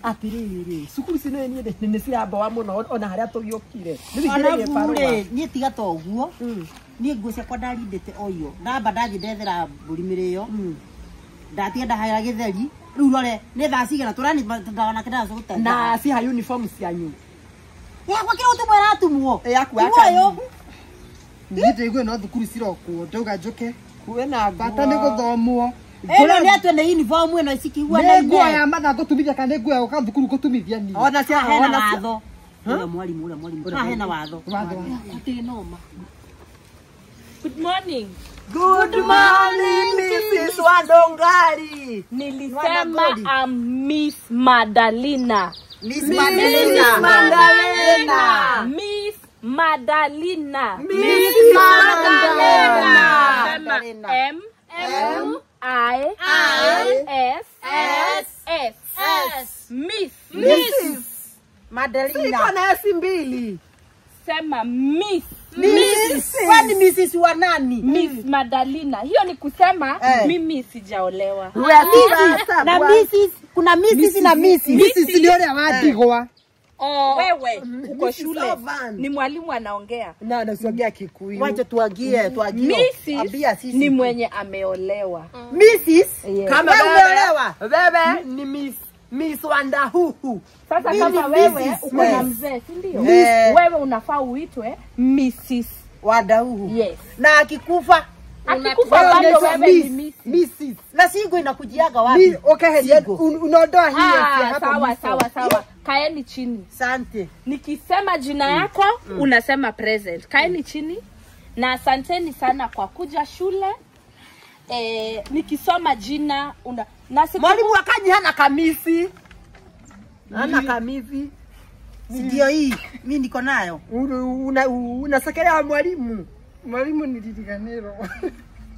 Atiriri sukuru sine ni ciamba wa muno ona haria tugiukire ni tiga to guo ni ngucia kwa ndarindite oyo namba ndathi ndethera mburi mirio ndatia ndahaya githeri riu rore ni thaa cigana turani ndagana kidazo gutenda na si ha uniform cianyu kwa kira utumwera atumwo yaku ngite igwe no thukuru cirokwo ndauga njuke kuena bata ni guthomwo eno ni atwe ne uniform eno cikigua na nguo ya matha gutumithia kana nguo ya uka thukuru gutumithia ni ona cia hena watho ule mwalimu hena watho atinoma. Good morning. Good morning, Mrs. Wandongari. Nilisema Miss Madalina. Miss Madalina. Miss Madalina. Miss Madalina. M-I-S-S. Miss. Madalina. Siko na esi mbili. Sema Miss. Kwani Mrs. wa nani? Miss Madalina. Hiyo ni kusema mimi sijaolewa. Na Mrs. kuna Mrs. na Mrs. Mrs. ndio ile wadigwa. Wewe uko shule. Ni mwalimu anaongea. Na nasiongea Kikuyu. Wacha tuagie. Mrs. ni mwenye ameolewa. Mrs. Kama umeolewa. Wewe ni Miss Wandahuhu. Sasa kama wewe uko na mzee, si ndio? Wewe unafaa uitwe Mrs. Wandahuhu. Yes. Na akikufa bado wewe ni Mrs. na sigo inakujiaga wapi? Okay, unaondoa hiyo hapa. Sawa. Kaeni chini. Asante. Nikisema jina yako unasema present. Kaeni chini. Na asanteni sana kwa kuja shule. Nikisoma jina mwalimu akaji hana kamisi. Hana kamisi. Ndio hii mimi niko nayo. Unasekelea mwalimu. Mwalimu ni Ditiganero.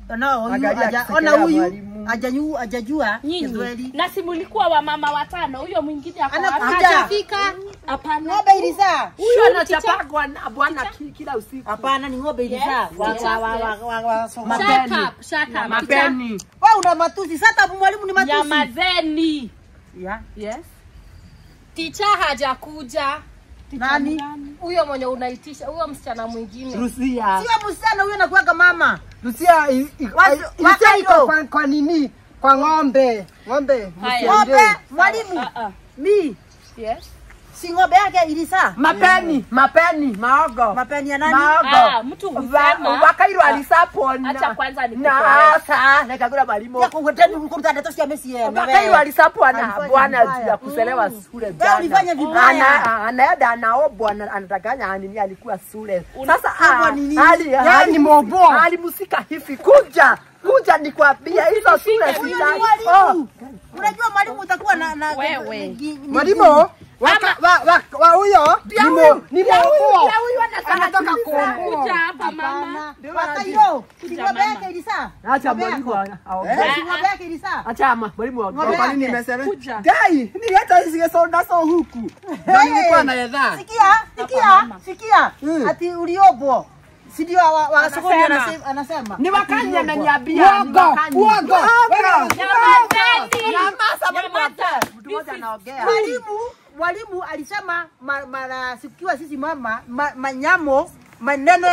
Ona huyu ajajua Kiswahili. Na simulikuwa wa mama watano, huyo mwingine hajafika. Hapana. Ng'ombe Ilisa. Huyo anachapagwa na bwana kila usiku. Hapana ni ng'ombe Ilisa. Shut up. Mapeni. Wewe una matusi. Sasa mwalimu ni matusi. Nyamazeni. Yes. Ticha hajakuja. Nani? Huyo mwenye unaitisha, huyo msichana mwingine. Rusia. Sio msichana huyo anakuaga mama. Rusia iko kwa nini? Kwa ng'ombe. Ng'ombe mwalimu. Yes. Si ng'ombe yake Ilisa. Mapeni, maogo. Mapeni ya nani? Mtu husema wakairo alisapona. Acha kwanza na nikagura mwalimu. Ya kungoteni mkumta ndoto ya Messi yeye. Wakairo alisapona bwana ya kuselewa shule jana. Wewe ulifanya vibaya. Anaenda anaobwa anatakanya anini alikuwa shule. Sasa yani moboa. Alimusika hivi kuja nikwambia hizo shule sitaki. Unajua mwalimu utakuwa na wewe. Mwalimu wa huyo ni moboa. Anataka kuomboa. Hapa mama. Wakairo. Ng'ombe yake Ilisa. Acha mwalimu aongee. Ng'ombe yake Ilisa. Acha mwalimu aongee. Kwa nini nimesema? Gai, ni hata hizo so huku. Nilikuwa na yadha. Sikia. Ati uliobo. Si ndio wa sokoni anasema. Ni wakanya ameniambia. Uongo. Mwalimu alisema mara sikiwa sisi mama manyamo maneno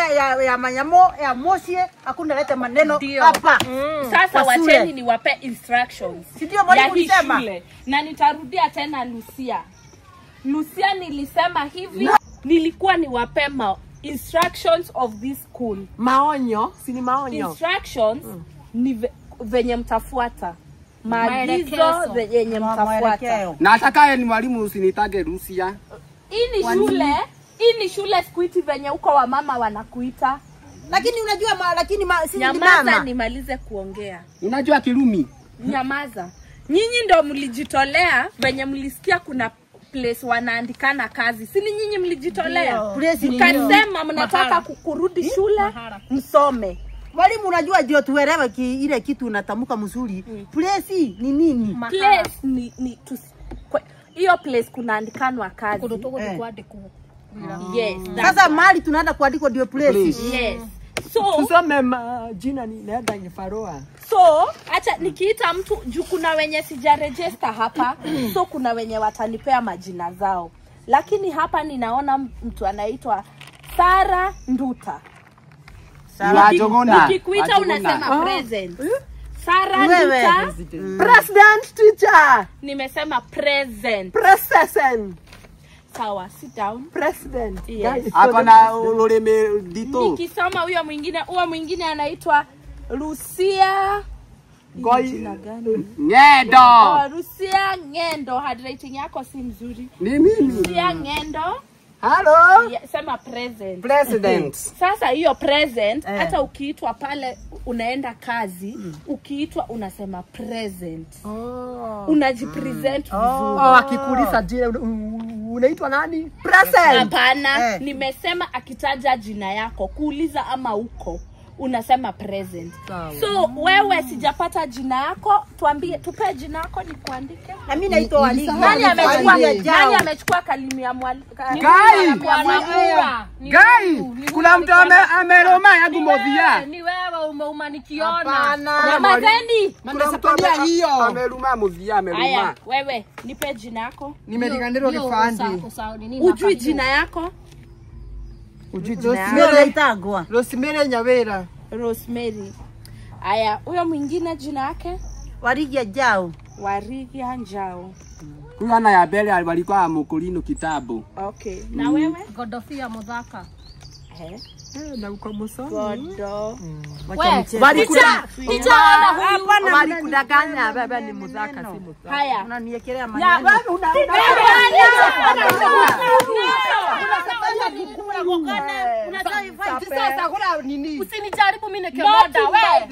ya manyamo ya mosie hakuna leta maneno hapa. Sasa wacheni niwape instructions. Si ndio mwalimu alisema? Na nitarudia tena Lucia nilisema hivi. Nilikuwa niwape instructions of this school. Maonyo, si ni maonyo. Instructions ni venye mtafuata. Maagizo venye mtafuata. Na atakaye ni mwalimu usinitage Rusia. Hii ni shule sikuiti venye uko wa mama wanakuita. Lakini unajua sisi ni mama. Nyamaza nimalize kuongea. Unajua Kirumi? Nyamaza. Nyinyi ndio mlijitolea venye mlisikia kuna place wanaandikana kazi. Si ni nyinyi mlijitolea? Mkasema mnataka kurudi shule msome. Mwalimu unajua ndio tuelewe ile kitu unatamuka mzuri. Place ni nini? Place ni hiyo place kunaandikanwa kazi. Yes. Sasa mali tunaenda kuandikwa ndio place. Yes. So tusome jina ni naenda Nyefaroa. So, acha nikiita mtu juu kuna wenye sijaregister hapa. So kuna wenye watanipea majina zao. Lakini hapa ninaona mtu anaitwa Sara Nduta. Nikikuita unasema present. Sara Nduta. President teacher. Nimesema present. President. Sawa, sit down. President. Yes. Hapa na ulimi dito. Nikisoma huyo mwingine anaitwa Lucia Ngendo. Lucia Ngendo. Handwriting yako si mzuri. Ni mimi. Lucia Ngendo. Hello. Yeah, sema present. President. Sasa hiyo present hata ukiitwa pale unaenda kazi, ukiitwa unasema present. Unajipresent vizuri. Akikuuliza je, unaitwa nani? Present. Hapana, nimesema akitaja jina yako, kuuliza ama uko, unasema present. So wewe sijapata jina yako, tuambie, tupe jina yako nikuandike. Na mimi naitwa Waligi. Nani amechukua kalimu ya mwalimu? Gai. Kuna mtu ameroma yangu movia. Ni wewe umeumanikiona. Nyamazeni. Kuna hiyo. Ameruma movia, ameruma. Haya, wewe nipe jina yako. Nimelikandirwa kifandi. Ujui jina yako? Rosemary Nyawera. Rosemary. Haya, huyo mwingine jina yake? Warigia Njau. Warigia Njau. Kuna ya mbele alikuwa Mukulino kitabu. Okay. Na wewe? Godofia Muthaka. Na uko Musomi. Godo. Walikudanganya baba ni Muthaka si Muthaka. Haya. Unaniekelea maneno. Usinijaribu mimi nekemoda wewe.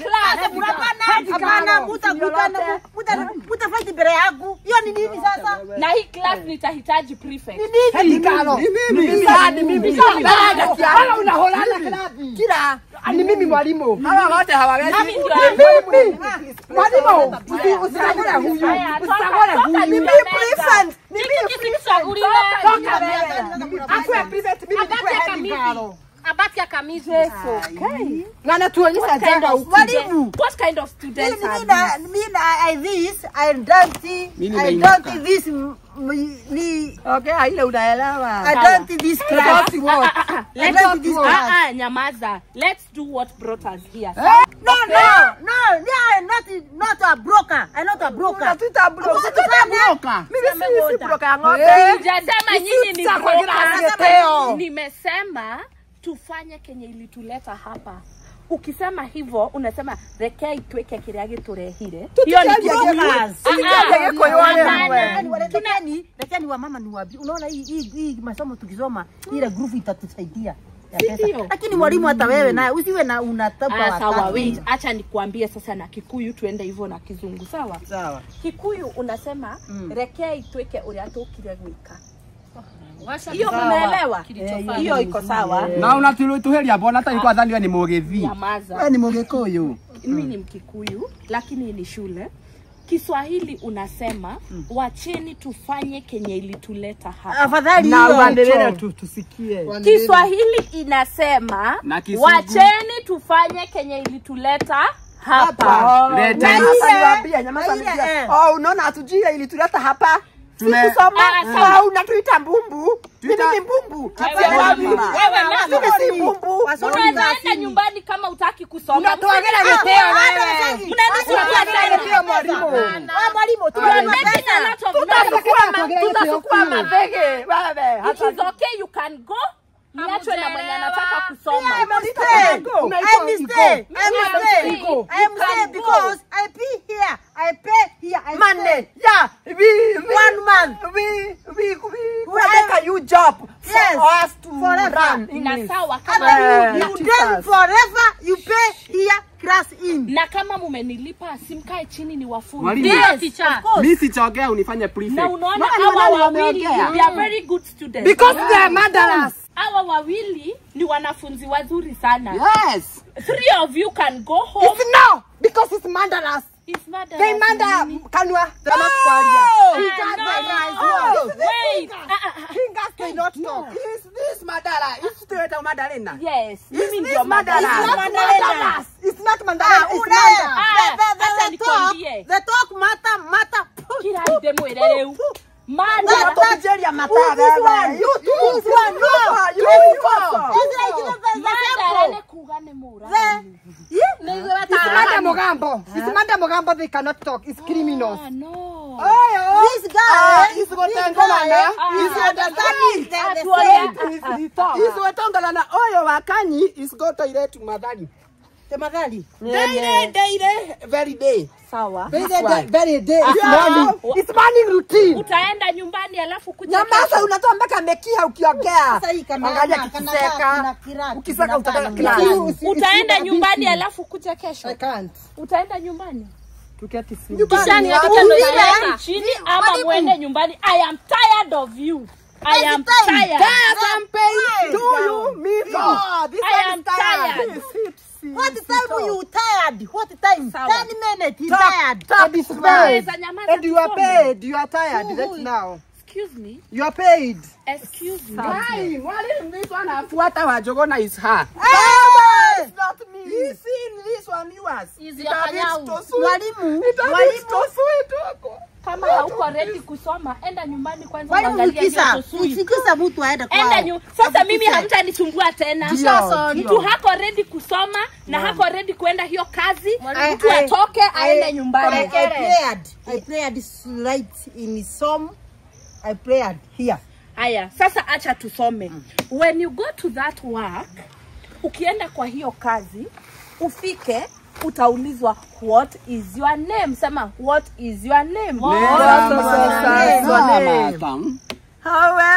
Hapana, mutafight mbele yangu. Hiyo ni nini sasa? Na hii class nitahitaji prefect. Mimi. Unaholana klabi. Kila ni mimi mwalimu. Hawa wote hawawezi. Mwalimu, usitagora huyu. Usitagora huyu. Ni prefect. Ni Nikikuchagulia Akwe prefect mimi kwa head girl. Abati ya kamisi. Okay. Na natuonyesha jaga huko. Mwalimu. What kind of students are I don't think this ni Okay, ile unaelewa. I don't think this class. Nyamaza. Let's do what brought us here. No. Yeah, not a broker. I'm not a broker. Mimi si broker ya ng'ombe. Sijasema nyinyi ni broker. Nimesema tufanye kenye ilituleta hapa. Ukisema hivyo unasema rekea itweke kile agiturehire. Hiyo ni brokers. Lakini wa mama ni wapi? Unaona hii masomo tukisoma ile group itatusaidia. Lakini mwalimu hata wewe naye usiwe na unatapa sawa. Wait, acha nikuambie sasa na Kikuyu tuende hivyo na Kizungu, sawa? Sawa. Kikuyu unasema rekea itweke ule atukire gwika. Hiyo umeelewa? Hiyo iko sawa. Na unatuheria mbona hata nilikuwa dhani wewe ni Mugithi. Nyamaza. Wewe ni Mugikuyu. Mimi ni Mkikuyu lakini ni shule. Kiswahili unasema wacheni tufanye kenye ilituleta hapa. Afadhali na uendelee tusikie. Kiswahili inasema wacheni tufanye kenye ilituleta hapa. Unaona hatujui ilituleta hapa. Tusoma unatuita mbumbu. Mimi ni mbumbu. Wewe si mbumbu. Unaenda nyumbani kama utaki kusoma. Unatoagera geteo wewe. Unaenda mwalimu tutasukua mabege. Wewe it is okay, you can go. Niachwe na mwenye anataka kusoma. I mistake because I pay here. I pay here. Money. Yeah. 1 month. We make a new job for us to run. Na sawa kama you done forever, you pay here class in. Na kama mumenilipa simkae chini ni wafunzi. Mimi sichogea unifanye prefect. Na unaona hawa wawili they are very good students. Because they are murderers. Hawa wawili ni wanafunzi wazuri sana. Yes. 3 of you can go home. It's no, because it's murderers. It's murder. They manda kanwa. They not Wait. Fingers cannot talk. This Mandala. It's to it Madalena. Yes. It's Mimi this ndio Mandala. Mandala. It's not Mandala. It's Mandala. The talk matter. Kila demo eleleu. Mandala. Nigeria matara. You two. Mandala ne kugane mura. It's Manda Mogambo. They cannot talk. It's criminals. No. This guy He's got Tangolana. He's understanding. He's got Tangolana. Oyo wakanyi. He's got to irate to Madani. the Madali. Day. Very day. Sawa. Very day. It's morning routine. Utaenda nyumbani alafu kuja. Nyamaza unatoa mpaka mekia ukiongea. Sasa hii Angalia kiseka. Ukiseka utaka kila. Utaenda nyumbani alafu kuja kesho. I can't. Utaenda nyumbani. Tuketi simu. Kisha ni hakika chini ama muende nyumbani. I am tired of you. I am tired. I'm paying to you. Me this I am tired. What time you tired? What time? 10 minutes. He's tired. And you are paid. You are tired right now. Excuse me. You are paid. Excuse me. Hi, mwalimu, this one afuata wajogona is her. It's not me. You seen this one yours. Is ya kanyau. Mwalimu. Kama hauko ready kusoma, enda nyumbani kwanza Mwalimu uangalie hiyo tosui. usikisa mtu aende kwao. Sasa mimi hamtanisumbua tena. Mtu hako ready kusoma na hako ready kuenda hiyo kazi, mtu atoke aende nyumbani. I prayed this right in Psalm. I prayed here. Haya, sasa acha tusome. When you go to that work, ukienda kwa hiyo kazi, ufike utaulizwa what is your name? Sema what is your name? How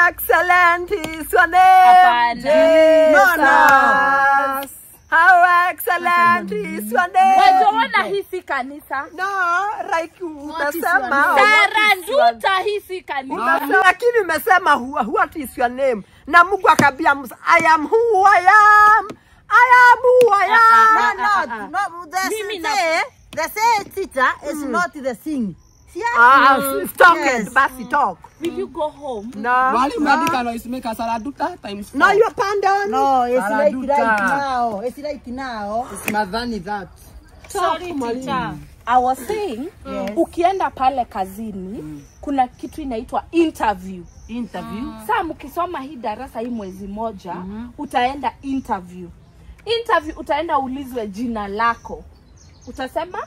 excellent is your name? No. How excellent is your name? Wajoona hii si kanisa. No, like utasema Taranduta hii si kanisa. Lakini umesema what is your name? Na Mungu akabia Musa, I am who I am. I am who I am. No, the say teacher is not the thing. Stop it, basi talk. Will you go home? No. Mwalimu andika no isimeka Saraduta times 4. No, you pardon. No, it's like right now. It's like now. It's madhani that. Sorry, teacher. I was saying, ukienda pale kazini, kuna kitu inaitwa interview. Sasa mkisoma hii darasa hii mwezi moja, utaenda interview. Interview utaenda ulizwe jina lako. Utasema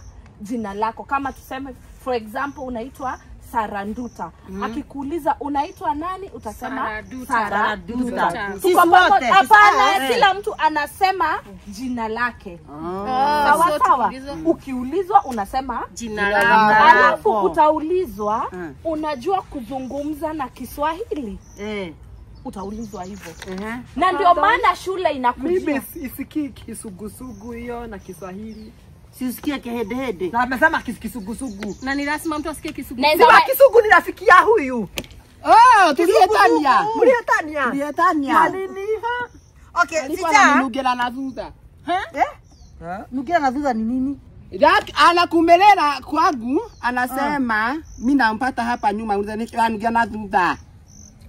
jina lako. Kama tuseme for example unaitwa Saranduta. Akikuuliza unaitwa nani? Utasema Saranduta. Hapana, kila mtu anasema jina lake. Sawa. Ukiulizwa unasema jina lako. Alafu utaulizwa unajua kuzungumza na Kiswahili? Utaulizwa hivyo. Na ndio maana shule inakujia. Mimi isikii kisugusugu hiyo na Kiswahili. Siusikia kihedehede. Na amesema kisugusugu. Na ni lazima mtu asikie kisugusugu. Sema kisugu ninafikia huyu. Tulietania. Mlietania. Nini? Okay, Sita. Nugera na thutha. Nugera na thutha ni nini? Anakumelera kwangu, anasema mimi nampata hapa nyuma, nugera na thutha.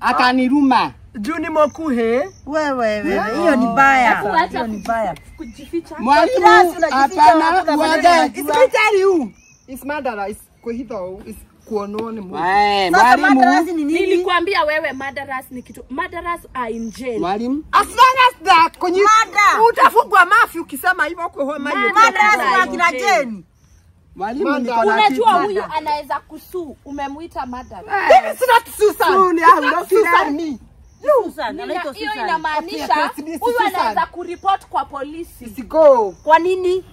Akaniruma. Juni mokuhe. Wewe, hiyo ni baya. Hiyo ni baya. Kujificha. Mwalimu hapana, It's It's madara, it's kuhitho, it's kuonone mu. Sasa madarasa ni nini? Nilikwambia wewe madarasa ni kitu. Madarasa are in jail. Mwalimu. As long as that kwenye utafungwa mafi ukisema hivyo kwa hiyo madarasa wa kina Jeni. Mwalimu unajua huyu anaweza kusuu. Umemuita madarasa. This is not Susan. Susan. Hiyo inamaanisha huyu anaweza kuripoti kwa polisi. Sigo. Kwa nini?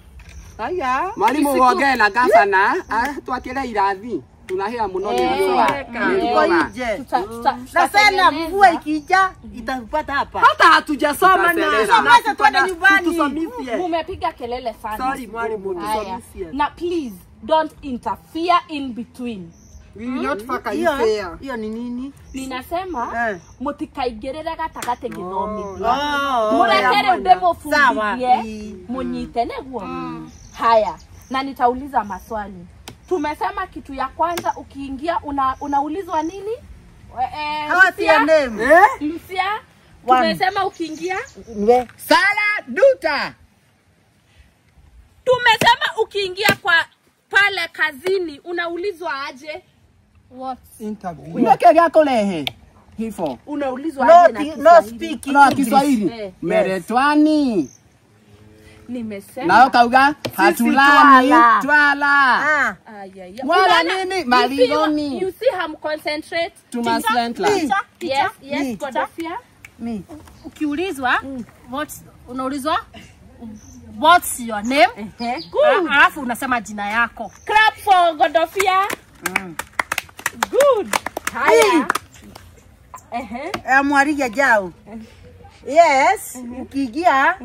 Haya. Mwalimu uongee na gavana, twakile irathi. Tunahia muno ni ruwa. Tuko nje. Na sana mvua ikija itakupata hapa. Hata hatujasoma na sasa twende nyumbani. Mumepiga kelele sana. Sorry mwalimu, tusomisie. Na please don't interfere in between. We will not fuck you fair. Hiyo ni nini? Ninasema mutikaigerera gatagate githomithia. Murekere ndemo fundithie munyite neguo. Haya. na nitauliza maswali. Tumesema kitu ya kwanza ukiingia unaulizwa nini? What's your name? Lucia, tumesema ukiingia Sara Duta. Tumesema ukiingia kwa pale kazini unaulizwa aje? What? Interview. Unake yako lehe. Hifo. Unaulizwa aje na Kiswahili? No Kiswahili. Meretwani. Nimesema. Nao kauga hatulani twala. Wala nini maligoni. You see him concentrate. Tumaslentla. Yes, Godofia. Me. Ukiulizwa, unaulizwa what's your name? Good. Alafu unasema jina yako. Clap for Godofia. Good. Haya. Mwariga jao. Yes, ukiingia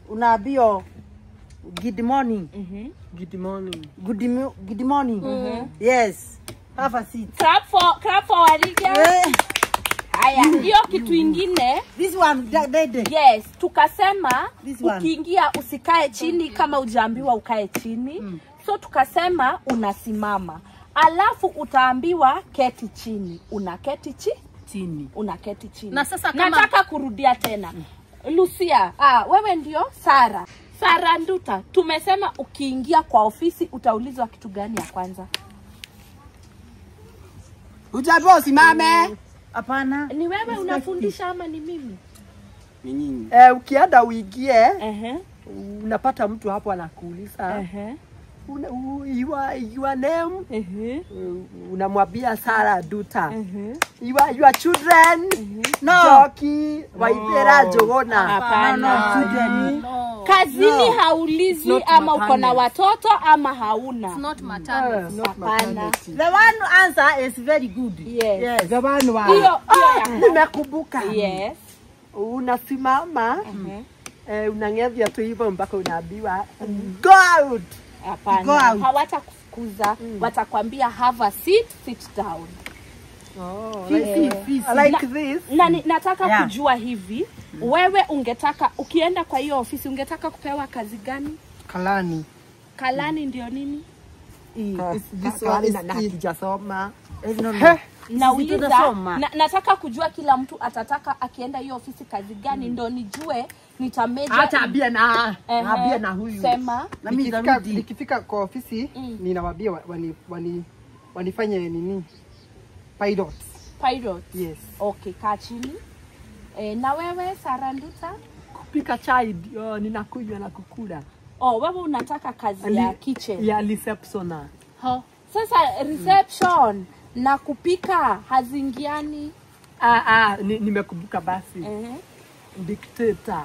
unaambiwa good morning. Good morning. Good morning. Yes. Have a seat. Clap for Wariga. Haya, hiyo kitu ingine. This one dead. Yes, tukasema This one. ukiingia usikae chini kama hujaambiwa ukae chini. So tukasema unasimama. Alafu utaambiwa keti chini. Unaketi chini. Unaketi chini. Na sasa kama nataka kurudia tena. Lucia, wewe ndio Sara. Sara Nduta, tumesema ukiingia kwa ofisi utaulizwa kitu gani ya kwanza? Ujabo simame. Hapana. Ni wewe unafundisha ama ni mimi? Ni nyinyi. Ukienda uingie, unapata mtu hapo anakuuliza. Your name? Unamwambia Sara Duta. Your children? Joki, Waithera, Jogona. Hapana. Kazini haulizwi ama uko na watoto ama hauna. it's not maternity. Hapana. The one answer is very good. Yes. The one wa. Hiyo Nimekumbuka. yes. Unasimama. Unang'evya tu hivyo mpaka unaambiwa go out. Hapana. Hawatakufukuza, watakwambia have a seat, sit down. Like this. Na nataka kujua hivi, wewe ungetaka ukienda kwa hiyo ofisi ungetaka kupewa kazi gani? Kalani. Kalani ndio nini? This one is hakijasoma. Nauliza, nataka kujua kila mtu atataka akienda hiyo ofisi kazi gani ndo nijue nitameja. Hata abia na huyu. Sema. Na mimi nikifika kwa ofisi ninawaambia wanifanye nini? Pilot. Yes. Okay, kaa chini. Na wewe Sara Nduta? Kupika chai ninakunywa na kukula. Wewe unataka kazi ya kitchen. Ya reception. Sasa reception na kupika hazingiani. Nimekumbuka basi. Dictator.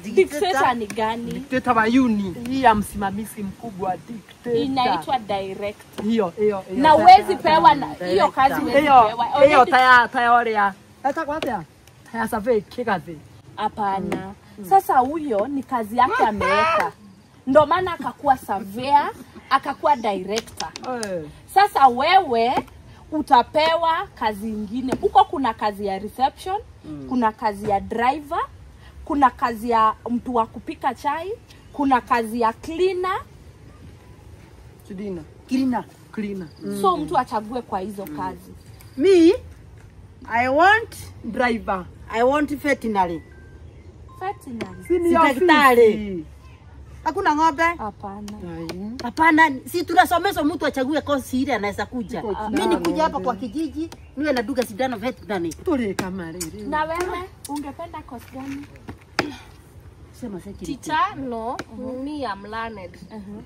Dictator ni gani? Dictator wa uni. Hii ya msimamizi mkubwa dictator. Inaitwa director. Hiyo. Na uwezi pewa na hiyo kazi uwezi pewa. Hiyo tayari ya. Hata kwa hata. Taya survey kikazi. Hapana. Sasa huyo ni kazi yake ameweka. Ndio maana akakuwa surveyor, akakuwa director. Sasa wewe utapewa kazi nyingine. Huko kuna kazi ya reception, kuna kazi ya driver, kuna kazi ya mtu wa kupika chai, kuna kazi ya cleaner. Cleaner. So mtu achague kwa hizo kazi. Me, I want Driver. I want veterinary. Veterinary. Daktari. Hakuna ng'ombe? Hapana. Hapana, si tunasomesha mtu achague kosi ile anaweza kuja. Mimi nikuja hapa kwa kijiji, niwe na duka sindano veterinary. Tuli kama lele. Na wewe ungependa kosi gani? Sema security. Teacher, no. Me, I'm learned.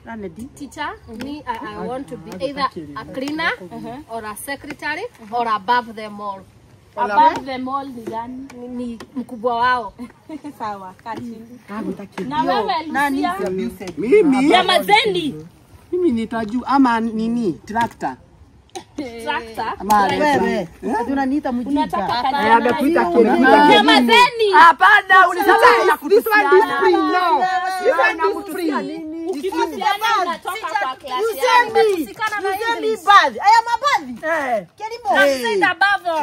Learned. Teacher, me, I want to be either a cleaner or a secretary or above them all. Above them all ni gani? Ni mkubwa wao. Sawa, kati. Na wewe Lucia? Mimi. Jamazeni. Mimi nitajua ama nini? Tractor. Tractor. Wewe, unaniita mjinga. Unataka kazi. Amekuita Jamazeni. Hapana, ulisema This one discipline no. This one discipline. Ukikosiana unatoka kwa klasi You yako. say me bad. I am a bad. Kelimo. Say the above all.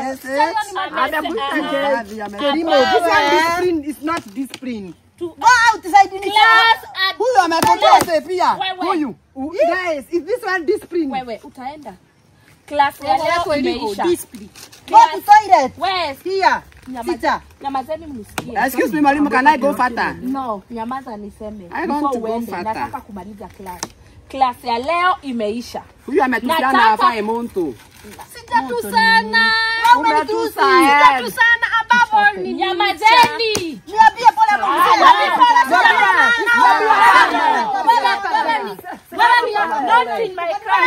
Kelimo, this one discipline is not discipline. Go out side ni. Huyu ametoka pia. Huyu. Guys, is this one discipline? Wewe utaenda. Class ya leo imeisha. Go to toilet. Wewe Here. Sita. Nyamazeni mnisikie. Excuse me, mwalimu, can I go further? No, nyamaza niseme. I want to go Uende, further. nataka kumaliza class. Class ya leo imeisha. Huyu ametusiana Nataka- hapa Emonto. Sijatusana. Umenitusi. Sijatusana ababo ni Nyamazeni. Niambie pole pole. Not in my class.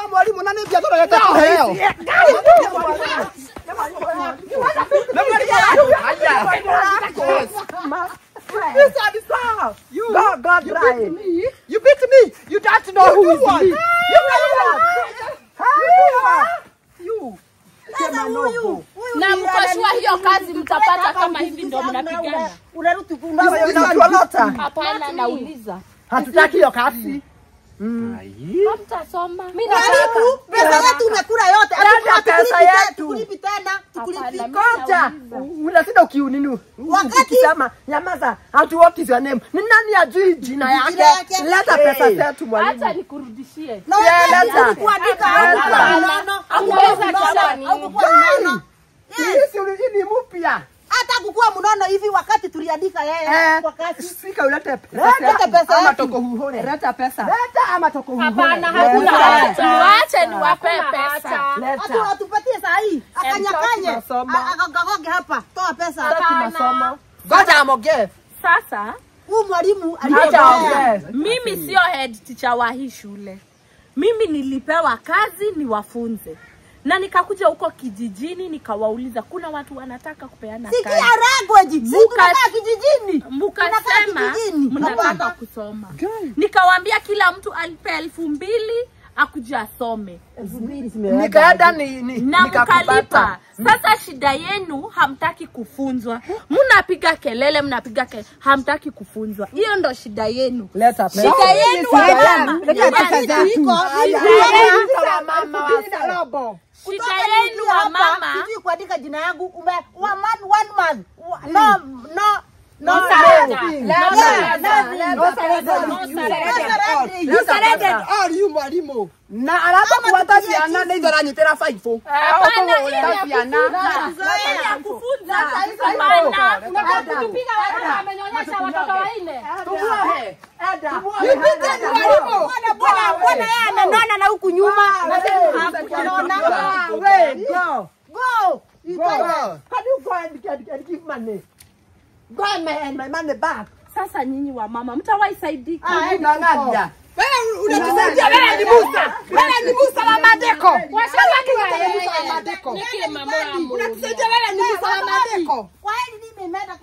Mwalimu nani pia tunaleta heo. God right. You beat me. You don't know who is me. You. Na mkoshua hiyo kazi mtapata kama hivi ndio mnapigana. Unaruti Unatualota. Hapana, nauliza. Hatutaki hiyo kazi. Hamtasoma. Mimi nataka pesa yetu umekula yote. Pesa yetu. Tukulipi tena. Tukulipi. Koja. Unashinda ukiuninu. Ukisema nyamaza, hatuwaki your name. Ni nani ajui jina yake? Leta pesa zetu mwalimu. Acha nikurudishie. Na leta. kuandika Hii ni mpya. hata kukua mnono hivi wakati tuliandika yeye kwa kazi. Sika ulete pesa. Leta pesa ama yetu. toko huhone. Leta pesa. Leta ama toko huhone. Hapana, hakuna. Tuache niwape pesa. Watu watupatie saa hii. Akanyakanye. Akagoge hapa. Toa pesa. Masomo. Ngoja amoge. Sasa Huyu mwalimu Acha mimi sio head teacher wa hii shule. Mimi nilipewa kazi niwafunze. Na nikakuja huko kijijini nikawauliza kuna watu wanataka kupeana kazi. Sikia language. Tunakaa kijijini. Mukasema mnataka kusoma. Nikawaambia kila mtu alipe 2,000 akuja asome. Nikaenda Na mkalipa. Sasa shida yenu hamtaki kufunzwa. Mnapiga kelele, hamtaki kufunzwa. Hiyo ndo shida yenu. Leta pesa. Shida yenu Leta pesa zetu. Shida yenu wa mama. Sijui kuandika jina yangu. Ume one month. No. You mwalimu. Na alafu kuwata viana na hizo ranyitera 5. Hapana, ya kufunza. Hapana, unataka kupiga watu amenyonyesha watoto wanne. Tuwe. Eda. Bwana yeye ananona na huku nyuma. Go. Can you go and give money? Go and my money back. Sasa nyinyi wa mama mtawaisaidika. Unang'aja. Unatusaidia wewe ni Musa. Wewe ni Musa la Madeko. Niki mama wangu. Unatusaidia wewe ni Musa la Madeko. Kwa nini nimeenda